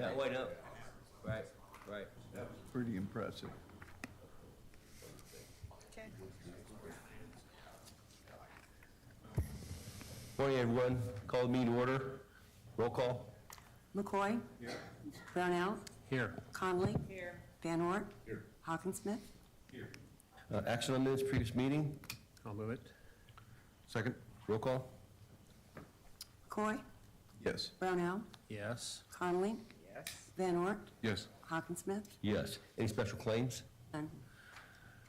That way up. Right, right. Pretty impressive. Okay. Morning, everyone. Call the meeting to order. Roll call. McCoy? Here. Brownell? Here. Conley? Here. Van Ort? Here. Hawkinsmith? Action on minutes, previous meeting. I'll move it. Second. Roll call. McCoy? Yes. Brownell? Yes. Conley? Yes. Van Ort? Yes. Hawkinsmith? Yes. Any special claims? None.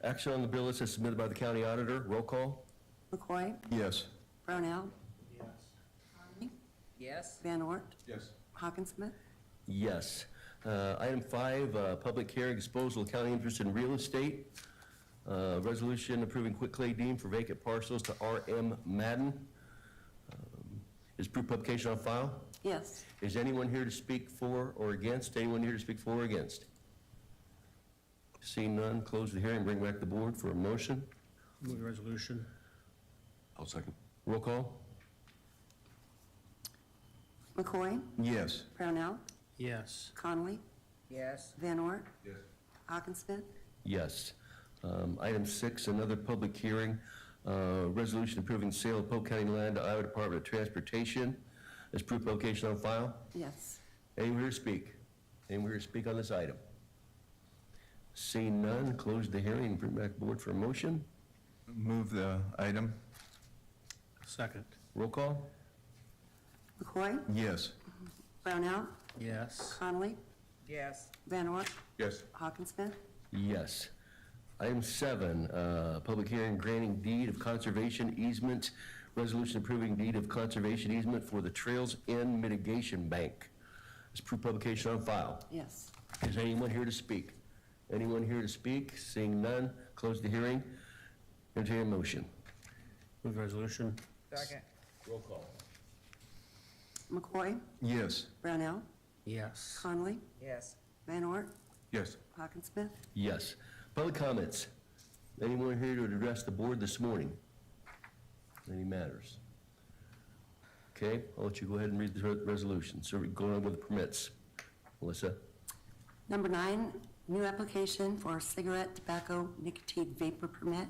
Action on the bill list as submitted by the county auditor. Roll call. McCoy? Yes. Brownell? Yes. Conley? Yes. Van Ort? Yes. Hawkinsmith? Yes. Item 5, public hearing, disposal of county interest in real estate. Resolution approving quitclaim deed for vacant parcels to R.M. Madden. Is proof publication on file? Yes. Is anyone here to speak for or against? Anyone here to speak for or against? Seeing none, close the hearing, bring back the board for a motion. Move the resolution. I'll second. Roll call. McCoy? Yes. Brownell? Yes. Conley? Yes. Van Ort? Yes. Hawkinsmith? Yes. Item 6, another public hearing, resolution approving sale of Polk County land to Iowa Department of Transportation. Is proof publication on file? Yes. Anyone here to speak? Anyone here to speak on this item? Seeing none, close the hearing, bring back the board for a motion. Move the item. Second. Roll call. McCoy? Yes. Brownell? Yes. Conley? Yes. Van Ort? Yes. Hawkinsmith? Yes. Item 7, public hearing granting deed of conservation easement, resolution approving deed of conservation easement for the Trails End Mitigation Bank. Is proof publication on file? Yes. Is anyone here to speak? Anyone here to speak? Seeing none, close the hearing. Entertain a motion. Move the resolution. Second. Roll call. McCoy? Yes. Brownell? Yes. Conley? Yes. Van Ort? Yes. Hawkinsmith? Yes. Public comments. Anyone here to address the board this morning? Any matters? Okay, I'll let you go ahead and read the resolution. So we're going on with the permits. Melissa? Number 9, new application for cigarette, tobacco, nicotine vapor permit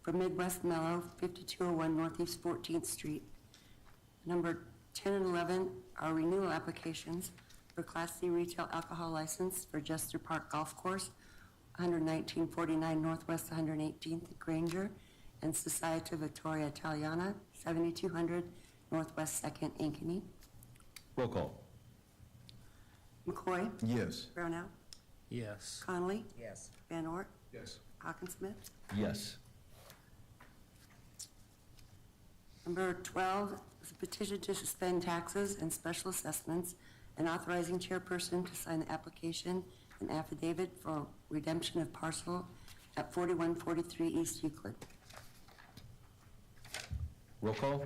for Midwest Mellow, 5201 Northeast 14th Street. Number 10 and 11 are renewal applications for Class C retail alcohol license for Jester Park Golf Course, 11949 Northwest 118th at Granger, and Societa Vittoria Italiana, 7200 Northwest 2nd, Ankeny. Roll call. McCoy? Yes. Brownell? Yes. Conley? Yes. Van Ort? Yes. Hawkinsmith? Yes. Number 12 is a petition to suspend taxes and special assessments and authorizing chairperson to sign the application and affidavit for redemption of parcel at 4143 East Euclid. Roll call.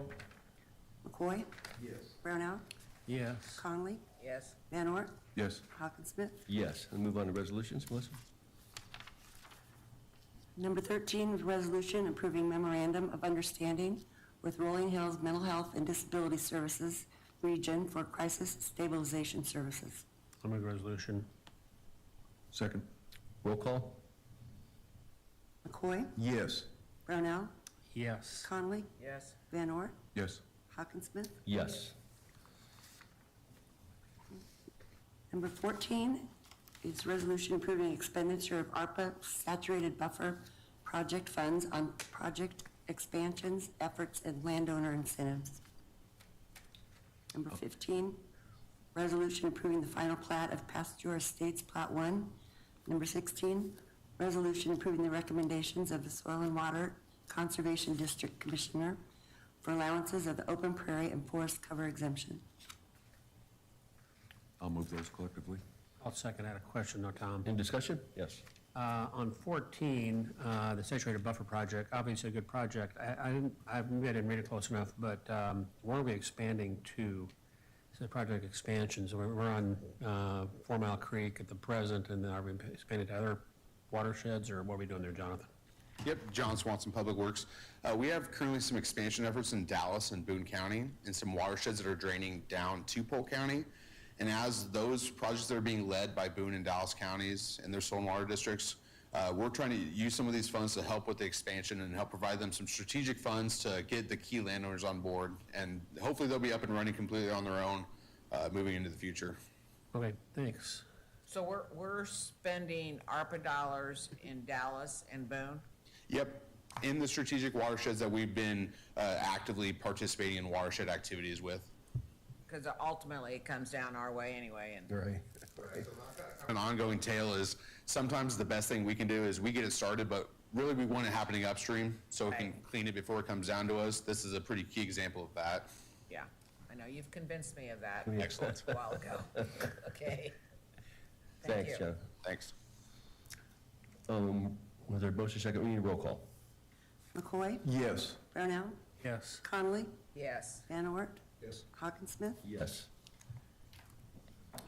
McCoy? Yes. Brownell? Yes. Conley? Yes. Van Ort? Yes. Hawkinsmith? Yes. And move on to resolutions, Melissa. Number 13 is a resolution approving memorandum of understanding with Rolling Hills Mental Health and Disability Services Region for crisis stabilization services. I'll move the resolution. Second. Roll call. McCoy? Yes. Brownell? Yes. Conley? Yes. Van Ort? Yes. Hawkinsmith? Yes. Number 14 is resolution approving expenditure of ARPA saturated buffer project funds on project expansions, efforts, and landowner incentives. Number 15, resolution approving the final plat of Pasteur Estates Plat 1. Number 16, resolution approving the recommendations of the Soil and Water Conservation District Commissioner for allowances of the open prairie and forest cover exemption. I'll move those collectively. I'll second. I had a question though, Tom. In discussion? Yes. On 14, the saturated buffer project, obviously a good project. I didn't read it close enough, but where are we expanding to? It's a project expansion. So we're on 4 Mile Creek at the present, and then are we expanding to other watersheds, or what are we doing there, Jonathan? Yep, John Swanson, Public Works. We have currently some expansion efforts in Dallas and Boone County and some watersheds that are draining down to Polk County. And as those projects that are being led by Boone and Dallas counties and their stormwater districts, we're trying to use some of these funds to help with the expansion and help provide them some strategic funds to get the key landowners on board. And hopefully they'll be up and running completely on their own moving into the future. Okay, thanks. So we're spending ARPA dollars in Dallas and Boone? Yep, in the strategic watersheds that we've been actively participating in watershed activities with. Because ultimately it comes down our way anyway, and Right. An ongoing tale is sometimes the best thing we can do is we get it started, but really we want it happening upstream so we can Right. clean it before it comes down to us. This is a pretty key example of that. yeah, I know, you've convinced me of that Excellent. a while ago. Okay. Thank Thanks, you. John. Thanks. Was there a motion second? We need a roll call. McCoy? Yes. Brownell? Yes. Conley? Yes. Van Ort? Yes. Hawkinsmith? Yes.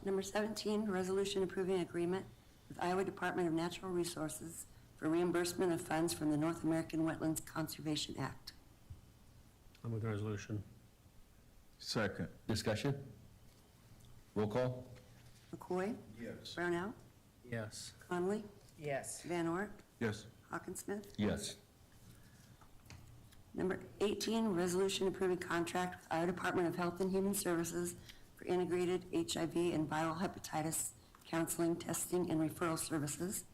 Number 17, resolution approving agreement with Iowa Department of Natural Resources for reimbursement of funds from the North American Wetlands Conservation Act. I'll move the resolution. Second. Discussion? Roll call? McCoy? Yes. Brownell? Yes. Conley? Yes. Van Ort? Yes. Hawkinsmith? Yes. Number 18, resolution approving contract with Iowa Department of Health and Human Services for integrated HIV and viral hepatitis counseling, testing, and referral services.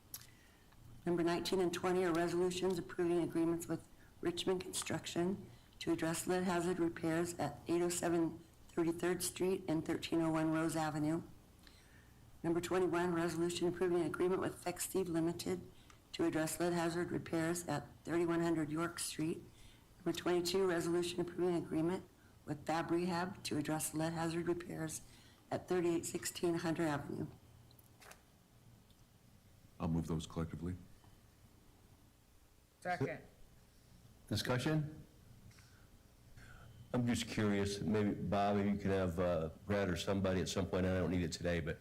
Number 19 and 20 are resolutions approving agreements with Richmond Construction to address lead hazard repairs at 807 33rd Street and 1301 Rose Avenue. Number 21, resolution approving an agreement with Feck Steve Limited to address lead hazard repairs at 3100 York Street. Number 22, resolution approving agreement with Fab Rehab to address lead hazard repairs at 3816 Hunter Avenue. I'll move those collectively. Second. Discussion? I'm just curious, maybe, Bob, maybe you could have Brad or somebody at some point, I don't need it today, but,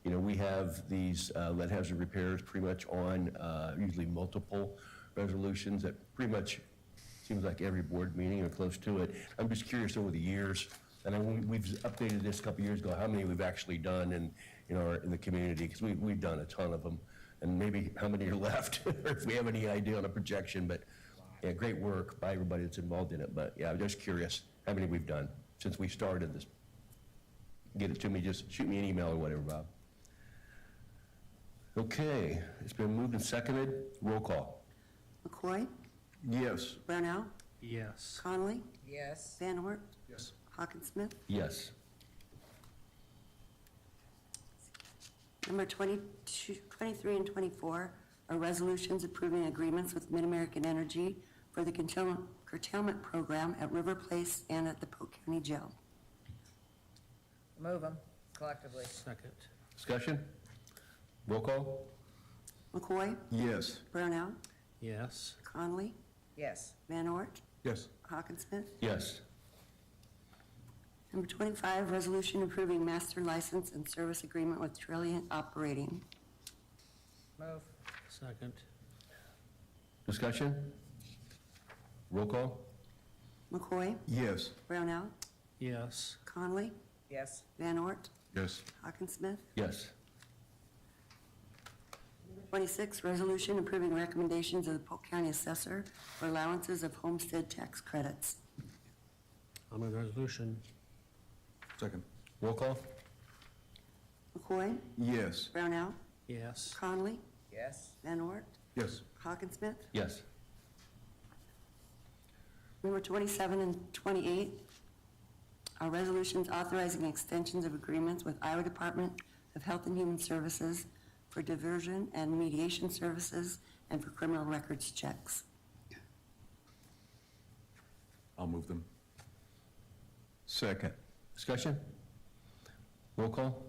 you know, we have these lead hazard repairs pretty much on usually multiple resolutions that pretty much seems like every board meeting or close to it. I'm just curious over the years, and we've updated this a couple years ago, how many we've actually done in the community, because we've done a ton of them, and maybe how many are left, or if we have any idea on a projection, but yeah, great work by everybody that's involved in it, but yeah, I'm just curious how many we've done since we started this. Get it to me, just shoot me an email or whatever, Bob. Okay, it's been moved and seconded, roll call. McCoy? Yes. Brownell? Yes. Conley? Yes. Van Ort? Yes. Hawkinsmith? Yes. Number 22, 23 and 24 are resolutions approving agreements with Mid-American Energy for the curtailment program at River Place and at the Polk County Jail. Move them collectively. Second. Discussion? Roll call? McCoy? Yes. Brownell? Yes. Conley? Yes. Van Ort? Yes. Hawkinsmith? Yes. Number 25, resolution approving master license and service agreement with Trilliant Operating. Move. Second. Discussion? Roll call? McCoy? Yes. Brownell? Yes. Conley? Yes. Van Ort? Yes. Hawkinsmith? Yes. 26, resolution approving recommendations of the Polk County Assessor for allowances of homestead tax credits. I'll move the resolution. Second. Roll call? McCoy? Yes. Brownell? Yes. Conley? Yes. Van Ort? Yes. Hawkinsmith? Yes. Number 27 and 28 are resolutions authorizing extensions of agreements with Iowa Department of Health and Human Services for diversion and mediation services and for criminal records checks. I'll move them. Second. Discussion? Roll call?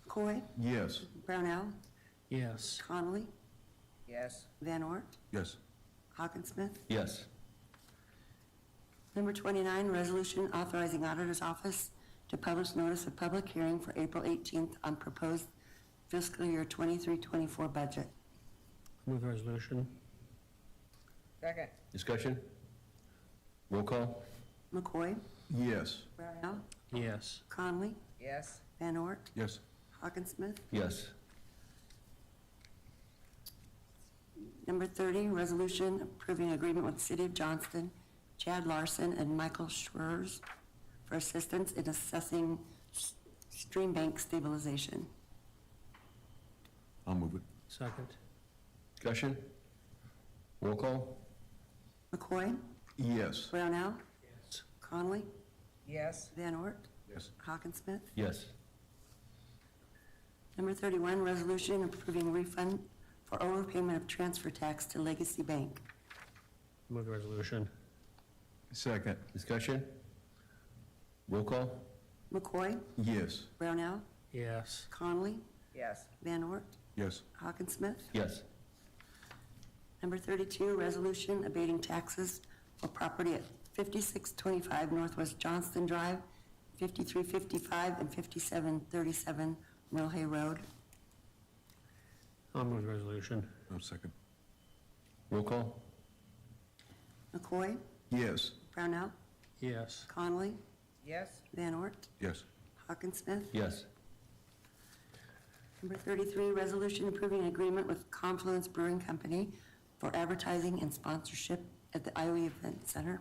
McCoy? Yes. Brownell? Yes. Conley? Yes. Van Ort? Yes. Hawkinsmith? Yes. Number 29, resolution authorizing auditor's office to publish notice of public hearing for April 18th on proposed fiscal year 23-24 budget. Move the resolution. Second. Discussion? Roll call? McCoy? Yes. Brownell? Yes. Conley? Yes. Van Ort, Yes. Hawkinsmith. Yes. Number 30, resolution approving agreement with the City of Johnston, Chad Larson and Michael Schwerz for assistance in assessing stream bank stabilization. I'll move it. Second. Discussion? Roll call? McCoy, Yes. Brownell, Yes. Conley, yes, Van Ort, Yes. Hawkinsmith. Yes. Number 31, resolution approving refund for overpayment of transfer tax to Legacy Bank. Move the resolution. Second. Discussion? Roll call? McCoy, Yes. Brownell, Yes. Conley, yes, Van Ort, Yes. Hawkinsmith. Yes. Number 32, resolution abating taxes for property at 5625 Northwest Johnston Drive, 5355 and 5737 Mill Hay Road. I'll move the resolution. No, second. Roll call? McCoy, Yes. Brownell, Yes. Conley, yes, Van Ort, Yes. Hawkinsmith. Yes. Number 33, resolution approving agreement with Confluence Brewing Company for advertising and sponsorship at the Iowa Event Center.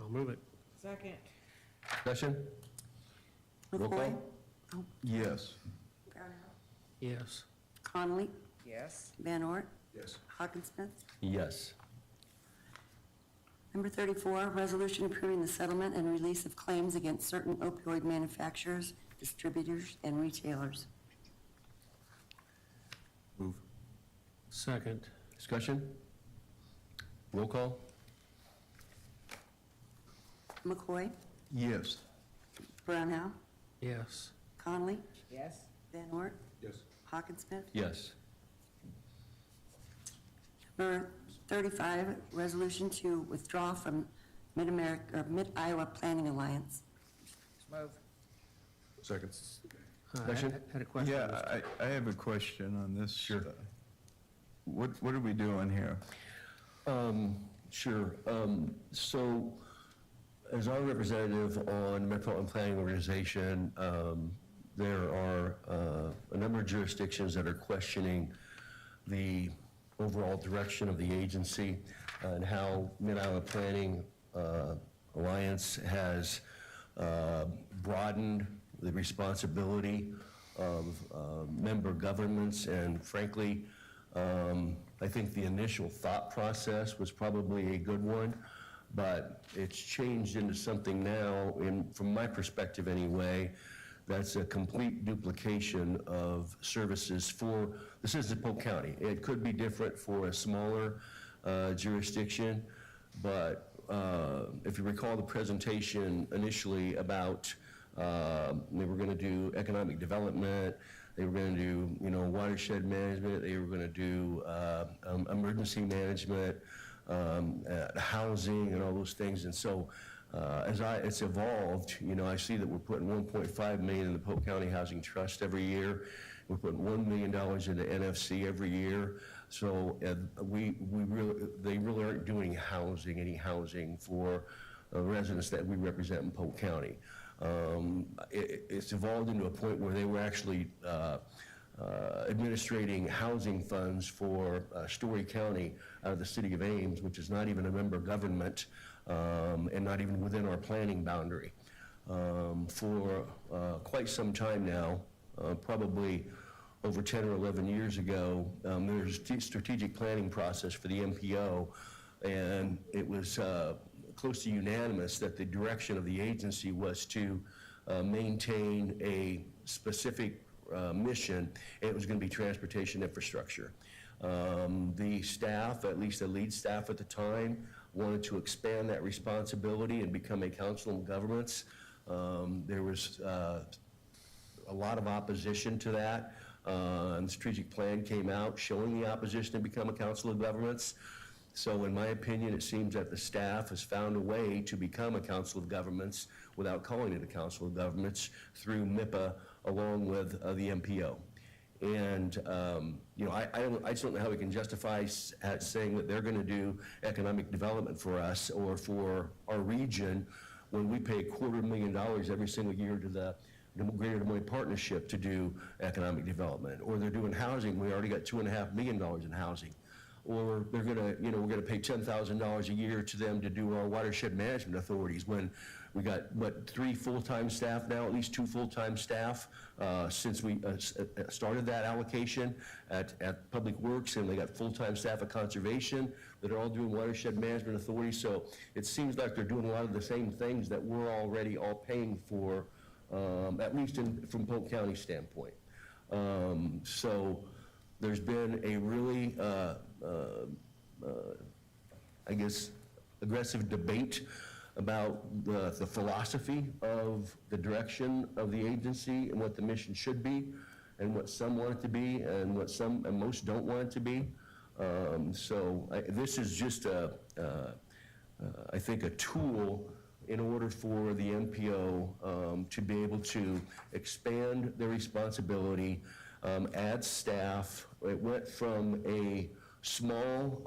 I'll move it. second, Discussion? Roll McCoy, call? Yes. Brownell, Yes. Conley, yes, Van Ort, Yes. Hawkinsmith. Yes. Number 34, resolution approving the settlement and release of claims against certain opioid manufacturers, distributors, and retailers. Move. Second. Discussion? Roll call? McCoy, Yes. Brownell, Yes. Conley, yes, Van Ort, Yes. Hawkinsmith. Yes. Number 35, resolution to withdraw from Mid-America, or Mid-Iowa Planning Alliance. move, Second. Discussion? I had a question. Yeah, I have a question on this. Sure. What are we doing here? Sure. So, as our representative on the Metropolitan Planning Organization, there are a number of jurisdictions that are questioning the overall direction of the agency and how Mid-Iowa Planning Alliance has broadened the responsibility of member governments, and frankly, I think the initial thought process was probably a good one, but it's changed into something now, from my perspective anyway, that's a complete duplication of services for the citizens of Polk County. It could be different for a smaller jurisdiction, but if you recall the presentation initially about they were going to do economic development, they were going to do, watershed management, they were going to do emergency management, housing, and all those things. And so, as it's evolved, I see that we're putting $1.5 million in the Polk County Housing Trust every year. We're putting $1 million into NFC every year. So they really aren't doing any housing for residents that we represent in Polk County. It's evolved into a point where they were actually administrating housing funds for Story County out of the city of Ames, which is not even a member government and not even within our planning boundary. For quite some time now, probably over 10 or 11 years ago, there's a strategic planning process for the MPO, and it was close to unanimous that the direction of the agency was to maintain a specific mission, and it was going to be transportation infrastructure. The staff, at least the lead staff at the time, wanted to expand that responsibility and become a council of governments. There was a lot of opposition to that. And the strategic plan came out showing the opposition to become a council of governments. So in my opinion, it seems that the staff has found a way to become a council of governments without calling it a council of governments through MIPA along with the MPO. And, I just don't know how we can justify saying that they're going to do economic development for us or for our region when we pay $250,000 every single year to the the Greater Des Moines Partnership to do economic development, or they're doing housing, we already got $2.5 million in housing. Or they're gonna, we're gonna pay $10,000 a year to them to do our watershed management authorities, when we got, what, 3 full-time staff now, at least 2 full-time staff, since we started that allocation at Public Works, and they got full-time staff at Conservation that are all doing watershed management authority. So it seems like they're doing a lot of the same things that we're already all paying for, at least from Polk County standpoint. So there's been a really, I guess, aggressive debate about the philosophy of the direction of the agency and what the mission should be, and what some want it to be, and what some and most don't want it to be. This is just I think a tool in order for the MPO to be able to expand their responsibility, add staff. It went from a small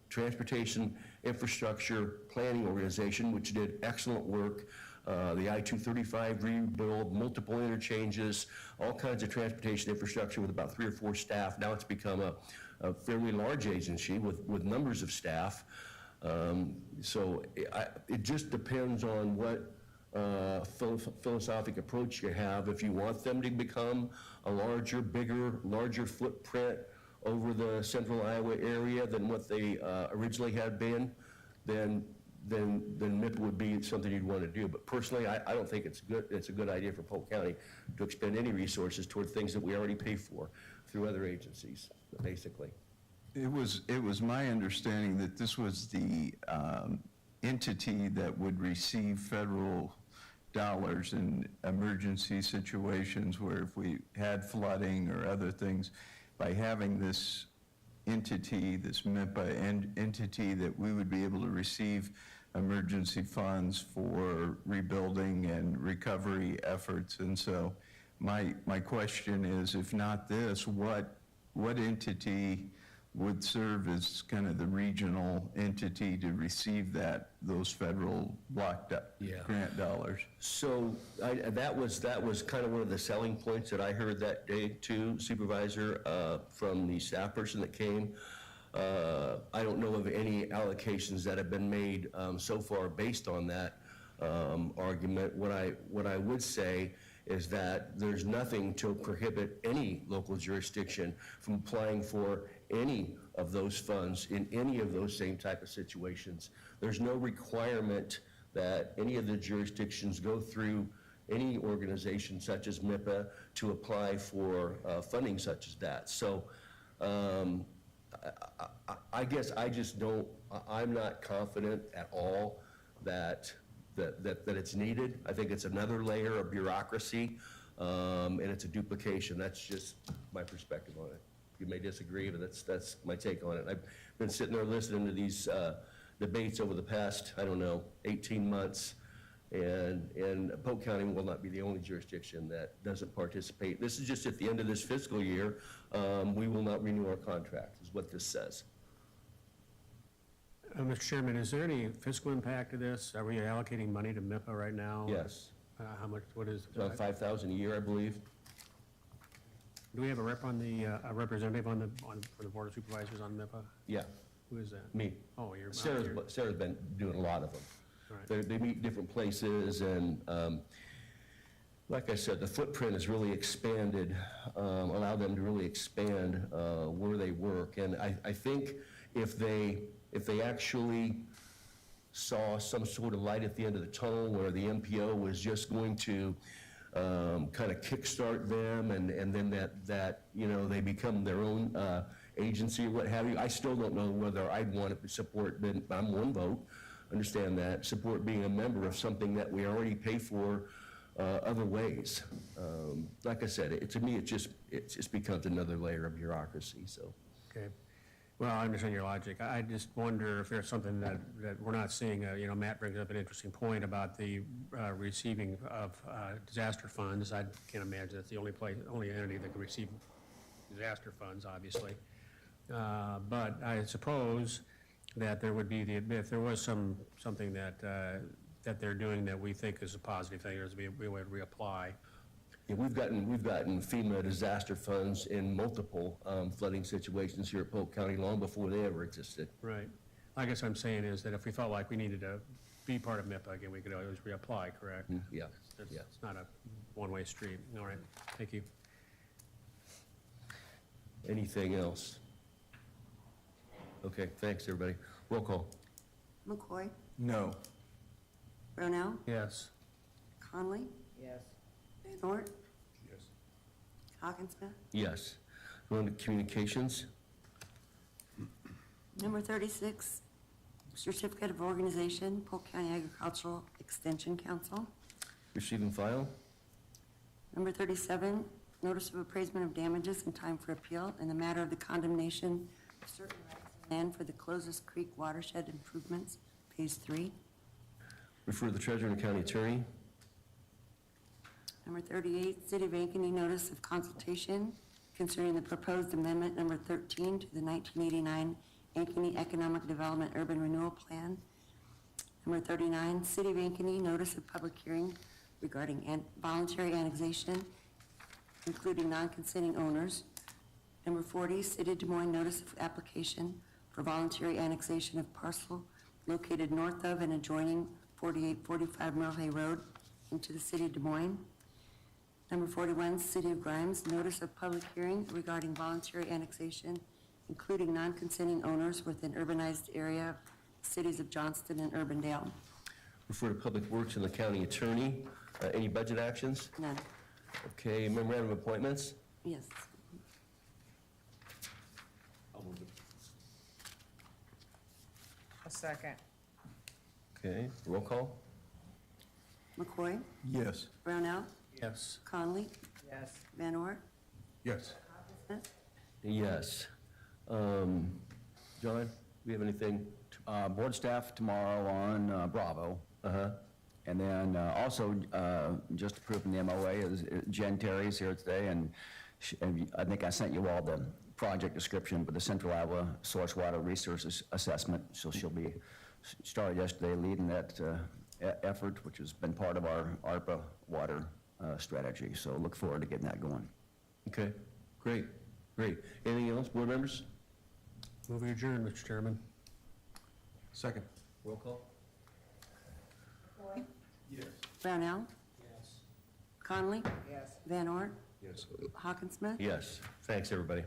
transportation infrastructure planning organization, which did excellent work, the I-235 rebuild, multiple interchanges, all kinds of transportation infrastructure with about 3 or 4 staff. Now it's become a fairly large agency with numbers of staff. So it just depends on what philosophic approach you have. If you want them to become a larger, bigger, larger footprint over the central Iowa area than what they originally had been, then MIPA would be something you'd want to do. But personally, I don't think it's a good idea for Polk County to expend any resources toward things that we already pay for through other agencies, basically. It was my understanding that this was the entity that would receive federal dollars in emergency situations, where if we had flooding or other things, by having this entity, this MIPA entity, that we would be able to receive emergency funds for rebuilding and recovery efforts. And so my question is, if not this, what entity would serve as kind of the regional entity to receive those federal grant dollars? So that was kind of one of the selling points that I heard that day too, Supervisor, from the staff person that came. I don't know of any allocations that have been made so far based on that argument. What I would say is that there's nothing to prohibit any local jurisdiction from applying for any of those funds in any of those same type of situations. There's no requirement that any of the jurisdictions go through any organization such as MIPA to apply for funding such as that. So I guess I just don't, I'm not confident at all that it's needed. I think it's another layer of bureaucracy, and it's a duplication. That's just my perspective on it. You may disagree, but that's my take on it. I've been sitting there listening to these debates over the past, 18 months, and Polk County will not be the only jurisdiction that doesn't participate. This is just at the end of this fiscal year. We will not renew our contract, is what this says. Mr. Chairman, is there any fiscal impact to this? Are we allocating money to MIPA right now? Yes. How much, what is? About $5,000 a year, I believe. Do we have a representative for the Board of Supervisors on MIPA? Yeah, Who is that? me. Oh, you're. Sarah's been doing a lot of them. Right. They meet different places, and like I said, the footprint has really expanded, allow them to really expand where they work. And I think if they actually saw some sort of light at the end of the tunnel, where the MPO was just going to kind of kickstart them, and then that they become their own agency or what have you. I still don't know whether I'd want to support, but I'm one vote, understand that, support being a member of something that we already pay for other ways. Like I said, to me, it just becomes another layer of bureaucracy, so. Okay. Well, I understand your logic. I just wonder if there's something that we're not seeing. Matt brings up an interesting point about the receiving of disaster funds. I can't imagine that's the only entity that can receive disaster funds, obviously. But I suppose that there would be if there was something that that they're doing that we think is a positive thing, is we would reapply. Yeah, we've gotten FEMA disaster funds in multiple flooding situations here at Polk County long before they ever existed. Right. I guess what I'm saying is that if we felt like we needed to be part of MIPA again, we could always reapply, correct? Yeah, It's yeah. it's not a one-way street. All right, thank you. Anything else? Okay, thanks, everybody. Roll call. McCoy, No. Brownell, Yes. Conley, Yes. Van Ort, Yes. Hawkinsmith. Yes. Going to communications. Number 36, Certificate of Organization, Polk County Agricultural Extension Council. Receive and file. Number 37, Notice of Appraisement of Damages and Time for Appeal in the matter of the condemnation of certain rights of land for the Closes Creek Watershed Improvements, Phase 3. Refer to the treasurer and county attorney. Number 38, City of Ankeny Notice of Consultation concerning the proposed amendment number 13 to the 1989 Ankeny Economic Development Urban Renewal Plan. Number 39, City of Ankeny Notice of Public Hearing regarding voluntary annexation, including non-consenting owners. Number 40, City of Des Moines Notice of Application for voluntary annexation of parcel located north of and adjoining 4845 Merle Hay Road into the City of Des Moines. Number 41, City of Grimes, Notice of Public Hearing regarding voluntary annexation, including non-consenting owners within urbanized area of cities of Johnston and Urbandale. Refer to Public Works and the county attorney. Any budget actions? None. Okay, memorandum of appointments. Yes. A second. Okay, roll call. McCoy, Yes. Brownell, Yes. Conley, Yes. Van Ort, Yes. Smith. Yes. John, we have anything? Board staff tomorrow on Bravo. Uh-huh. And then also, just approving the MOA is Jen Terry's here today, and I think I sent you all the project description for the Central Iowa Source Water Resources Assessment. So she'll be, started yesterday leading that effort, which has been part of our ARPA water strategy. So look forward to getting that going. Okay, great, great. Anything else, board members? Moving adjourned, Mr. Chairman. Second. Roll call. Yes. Brownell, Yes. Conley, Yes. Van Ort, Yes. Hawkinsmith. Yes, thanks, everybody.